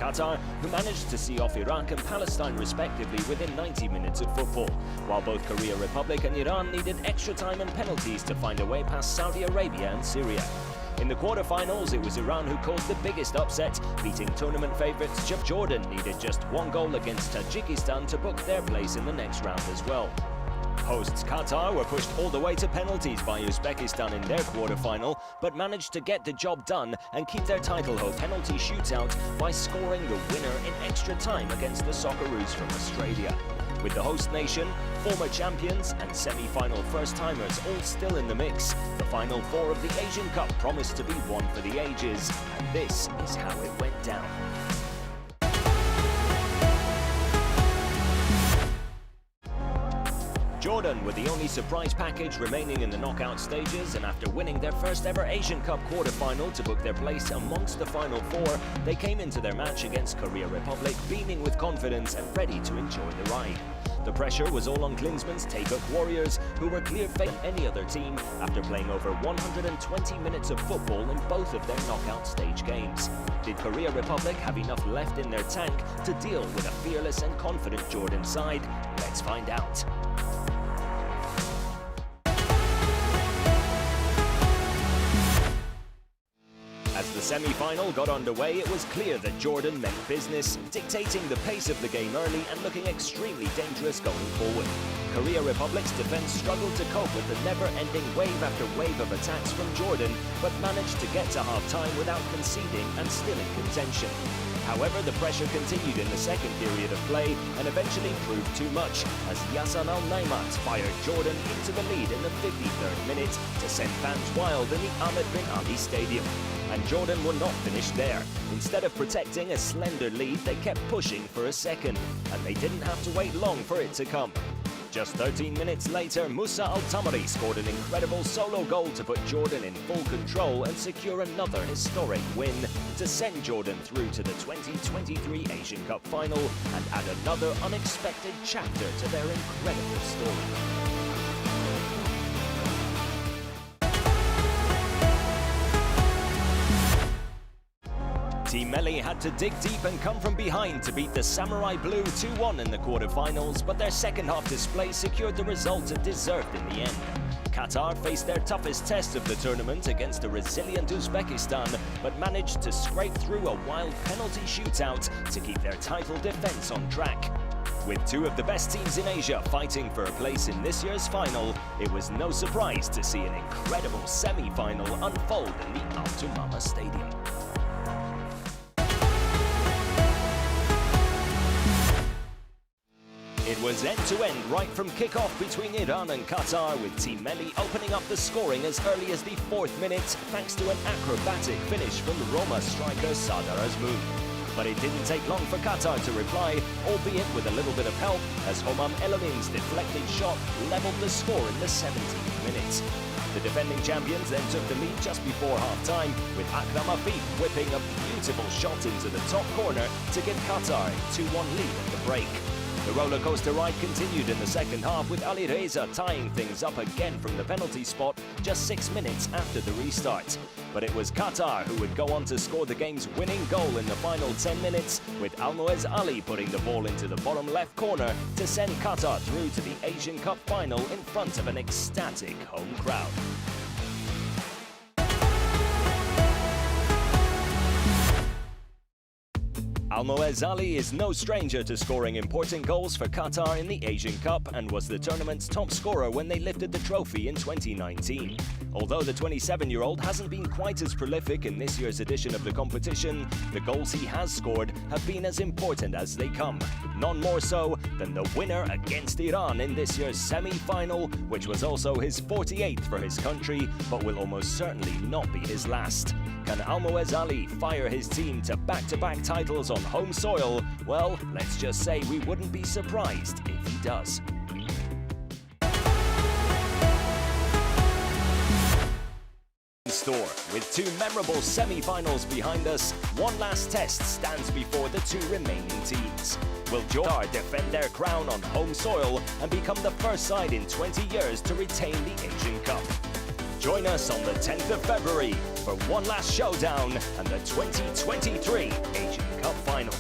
Qatar, who managed to see off Iraq and Palestine respectively within 90 minutes of football, while both Korea Republic and Iran needed extra time and penalties to find a way past Saudi Arabia and Syria. In the quarter-finals, it was Iran who caused the biggest upset, beating tournament favourites. Jordan needed just one goal against Tajikistan to book their place in the next round as well. Hosts Qatar were pushed all the way to penalties by Uzbekistan in their quarter-final, but managed to get the job done and keep their title hope penalty shootout by scoring the winner in extra time against the Socceroos from Australia. With the host nation, former champions and semi-final first-timers all still in the mix, the Final Four of the Asian Cup promised to be one for the ages, and this is how it went down. Jordan were the only surprise package remaining in the knockout stages, and after winning their first ever Asian Cup quarter-final to book their place amongst the Final Four, they came into their match against Korea Republic beaming with confidence and ready to enjoy the ride. The pressure was all on Klinsmann's Taeguk Warriors, who were clear favourites than any other team after playing over 120 minutes of football in both of their knockout stage games. Did Korea Republic have enough left in their tank to deal with a fearless and confident Jordan side? Let's find out. As the semi-final got underway, it was clear that Jordan meant business, dictating the pace of the game early and looking extremely dangerous going forward. Korea Republic's defense struggled to cope with the never-ending wave after wave of attacks from Jordan, but managed to get to half-time without conceding and still in contention. However, the pressure continued in the second period of play and eventually proved too much as Yassan Al-Naimat fired Jordan into the lead in the 53rd minute to send fans wild in the Ahmed bin Ali Stadium. And Jordan were not finished there. Instead of protecting a slender lead, they kept pushing for a second, and they didn't have to wait long for it to come. Just 13 minutes later, Musa Al-Tamari scored an incredible solo goal to put Jordan in full control and secure another historic win to send Jordan through to the 2023 Asian Cup final and add another unexpected chapter to their incredible story. Team Melli had to dig deep and come from behind to beat the Samurai Blue 2-1 in the quarter-finals, but their second-half display secured the result it deserved in the end. Qatar faced their toughest test of the tournament against a resilient Uzbekistan, but managed to scrape through a wild penalty shootout to keep their title defense on track. With two of the best teams in Asia fighting for a place in this year's final, it was no surprise to see an incredible semi-final unfold in the Al Tumama Stadium. It was end-to-end right from kick-off between Iran and Qatar, with Team Melli opening up the scoring as early as the 4th minute thanks to an acrobatic finish from Roma striker Sardar Azmoun. But it didn't take long for Qatar to reply, albeit with a little bit of help, as Homam Elamin's deflected shot levelled the score in the 17th minute. The defending champions then took the lead just before half-time, with Akram Afif whipping a beautiful shot into the top corner to give Qatar a 2-1 lead at the break. The rollercoaster ride continued in the second half, with Ali Reza tying things up again from the penalty spot just 6 minutes after the restart. But it was Qatar who would go on to score the game's winning goal in the final 10 minutes, with Almoez Ali putting the ball into the bottom left corner to send Qatar through to the Asian Cup final in front of an ecstatic home crowd. Almoez Ali is no stranger to scoring important goals for Qatar in the Asian Cup and was the tournament's top scorer when they lifted the trophy in 2019. Although the 27-year-old hasn't been quite as prolific in this year's edition of the competition, the goals he has scored have been as important as they come. None more so than the winner against Iran in this year's semi-final, which was also his 48th for his country, but will almost certainly not be his last. Can Almoez Ali fire his team to back-to-back titles on home soil? Well, let's just say we wouldn't be surprised if he does. With two memorable semi-finals behind us, one last test stands before the two remaining teams. Will Jordan defend their crown on home soil and become the first side in 20 years to retain the Asian Cup? Join us on the 10th of February for one last showdown and the 2023 Asian Cup final.